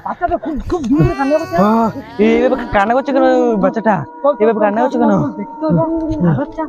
বাচ্চাটা খুব জোরে কান্না করছে। এইভাবে কান্না করছে কেন বাচ্চাটা? এইভাবে কান্না করছে কেন? বাচ্চা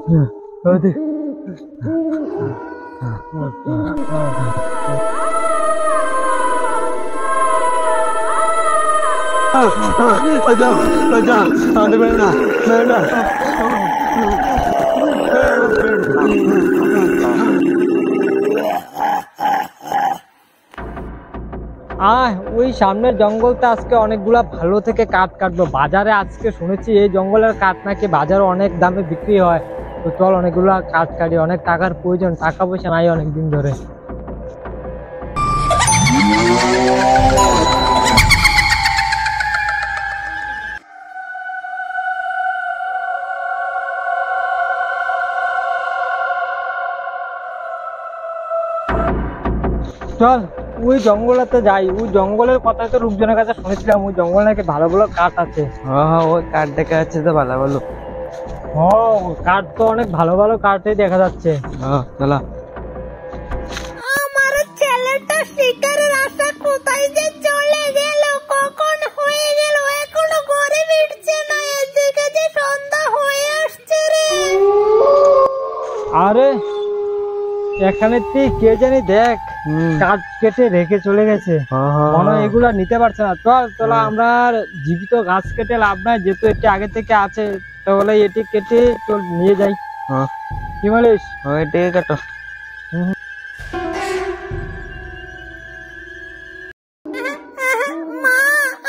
ওই সামনের জঙ্গলতে আজকে অনেকগুলা ভালো থেকে কাঠ কাটবো। বাজারে আজকে শুনেছি এই জঙ্গলের কাঠ নাকি বাজারে অনেক দামে বিক্রি হয়। তো চল অনেকগুলা কাঠ কাটি, অনেক টাকার প্রয়োজন, টাকা পয়সা নাই অনেকদিন ধরে। চল ওই জঙ্গলেতে যাই। ওই জঙ্গলের কথা তো লোকজনের কাছে শুনেছিলাম, ওই জঙ্গল নাকি ভালো ভালো কাঠ আছে। ওই কাঠ দেখা যাচ্ছে তো ভালো ভালো। কাঠ তো অনেক ভালো ভালো কাঠই দেখা যাচ্ছে। চলা। আমার ছেলেটা শিকারের আশা কোথায় যে চলে গেল, কখন হয়ে গেল এখনো ঘরে ফিরছে না। এদিকে যে সন্ধ্যা হয়ে আসছে রে। আরে এখানে তুই কে জানি দেখ কাঠ কেটে রেখে চলে গেছে, মনে হয় এগুলা নিতে পারছে না। চল চলা, আমরা জীবিত গাছ কেটে লাভ নাই, যেহেতু এটি আগে থেকে আছে, তাহলে এটি কেটে চল নিয়ে যাই। কি বলিস? এটি কাটো। মা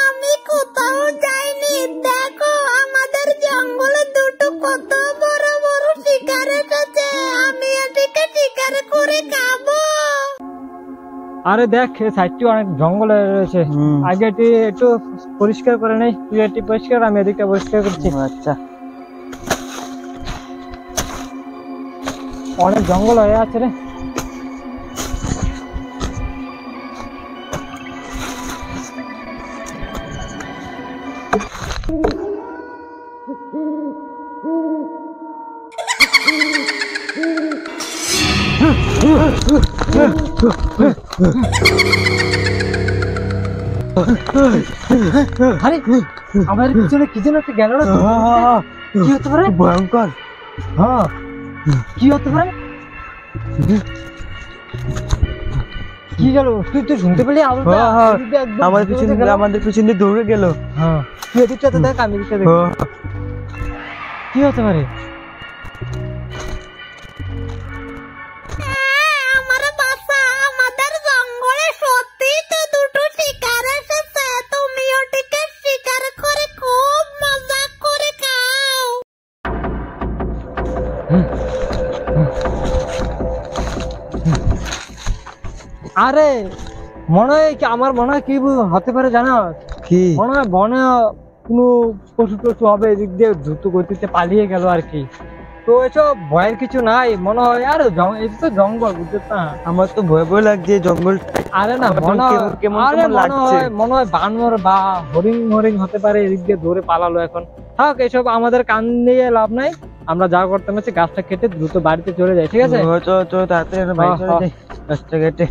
আমি কোথাও যাইনি, দেখো আমাদের জঙ্গলে দুটো কত বড় বড় শিকার এসেছে, আমি এটিকে শিকার করে খাবো। আরে দেখ সাইডটি অনেক জঙ্গলে রয়েছে, আগে এটি একটু পরিষ্কার করে নেই। তুই এটি পরিষ্কার, আমি এদিকটা পরিষ্কার করছি। আচ্ছা, অনেক জঙ্গল হয়ে আছে রে। আরে আমাদের পিছনে কি যেন একটা গেল না, কি হতে পারে? ভয়ঙ্কর। কি হতে পারে? কি গেল? তুই তো শুনতে পেলি? আমাদের পিছনে দৌড়ে গেল। তুই এদিকটাতে দেখ, আমি এদিকটা দেখ। কি হতে পারে? আমার বাসা, আমাদের জঙ্গলে সত্যি তো দুটো শিকার এসেছে, তুমি ওটিকে শিকার করে খুব মজা করে খাও। আরে মনে হয় কি, আমার মনে হয় কি হতে পারে জানো? কি মনে হয় বনে কোনো পশু টশু হবে, এদিক দিয়ে দ্রুত গতিতে পালিয়ে গেল আর কি। তো এসব ভয়ের কিছু নাই মনে হয়। আর এটা তো জঙ্গল, বুঝতে না? আমার তো ভয় ভয় লাগছে জঙ্গল। আরে না, মনে হয় বানর বা হরিণ হতে পারে, এদিক দিয়ে ধরে পালালো এখন। থাক, এসব আমাদের কান নিয়ে লাভ নাই। আমরা যা করতে পারছি গাছটা কেটে দ্রুত বাড়িতে চলে যাই, ঠিক আছে? তাড়াতাড়ি বাড়ি চলে যাই গাছটা কেটে।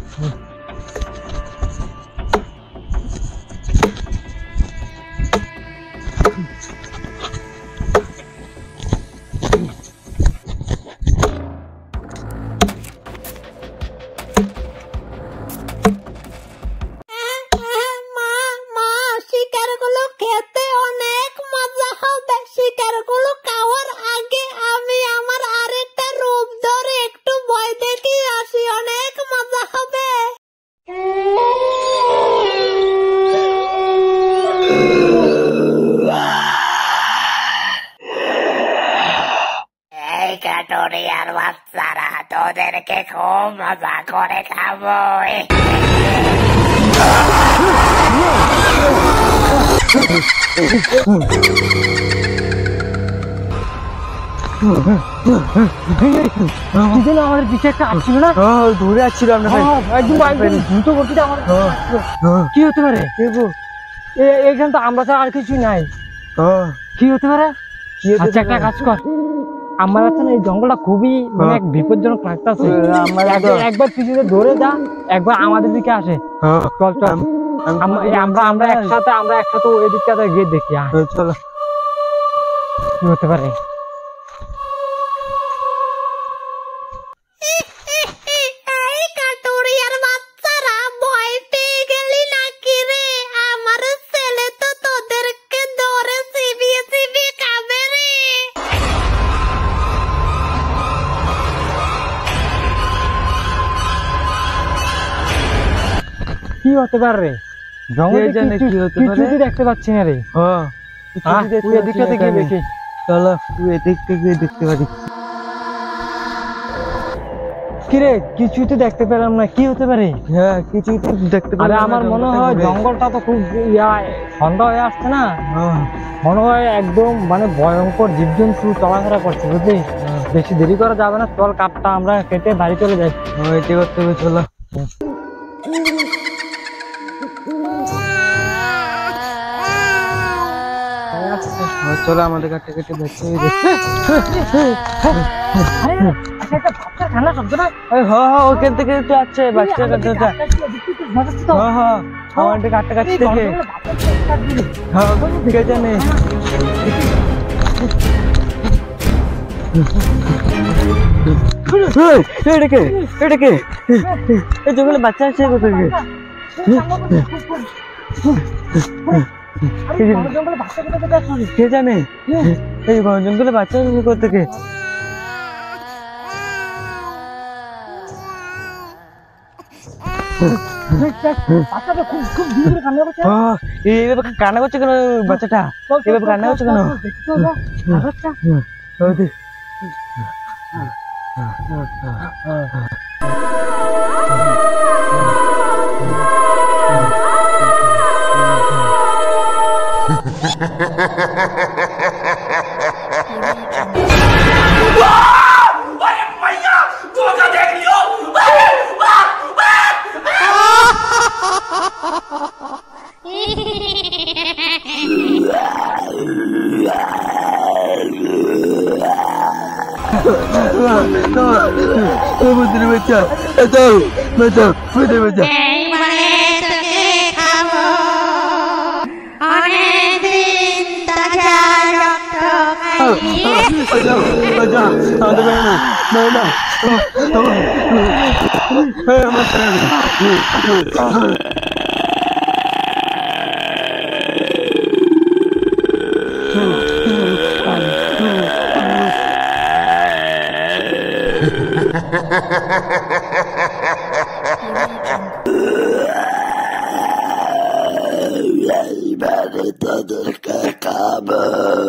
শিকারগুলো খেতে অনেক মজা হবে। শিকারগুলো খাওয়ার আগে আমি আমার আরেকটা রূপ ধরে একটু ভয় দেখিয়ে আসি, অনেক মজা হবে। এই কাটোরিয়ার বাচ্চারা, তোদেরকে খুব মজা করে খাবো। আমাদের পিছে একটা আসছিল না, দৌড়ে আসছিল। দ্রুত গতিতে আমার কি হতে পারে? এখানে তো আমরা ছাড়া আর কিছুই নাই। কি হতে পারে? আচ্ছা একটা কাজ কর, আমার আছে না এই জঙ্গলটা খুবই মানে বিপজ্জনক লাগতেছে, একবার পিছনে ধরে যা, একবার আমাদের দিকে আসে। চল চল। আমরা একসাথে ওই দিকটাতে গিয়ে দেখি। চলো কি হতে পারে? এই কাটুরিয়ার বাচ্চারা ভয় পেয়ে গেলি নাকি রে? আমার ছেলে তো তোদেরকে ধরে চিবিয়ে চিবিয়ে খাবে রে। কি হতে পারে রে? জঙ্গলে কি হতে পারে? কিছুই দেখতে পাচ্ছি না রে। তুই এদিকটাতে গিয়ে দেখি। চলো তুই এদিকটা গিয়ে দেখতে পারি। কিরে কিছুই তো দেখতে পেলাম না, কি হতে পারে? হ্যাঁ কিছুই তো দেখতে পারি। আরে আমার মনে হয় জঙ্গলটা তো খুব সন্ধ্যা হয়ে আসছে না, মনে হয় একদম মানে ভয়ঙ্কর জীবজন্তু চলাফেরা করছে, বুঝলি? বেশি দেরি করা যাবে না, চল কাঠটা আমরা কেটে বাড়ি চলে যাই। এটি করতে হবে, চলো। চলো আমাদের কাঠটা কেটে বেঁচে ওখান থেকে তো আছে বাচ্চা কাঠটা। আমাদের কাঠটা কাটতে থেকে ঠিক আছে নেই। জঙ্গলে বাচ্চা আছে কোথা থেকে? কে জানে এই জঙ্গলে বাচ্চা আছে কোথা থেকে? এইভাবে কান্না করছে কেন বাচ্চাটা? এইভাবে কান্না করছে কেন? Ibarat tadarka kabar.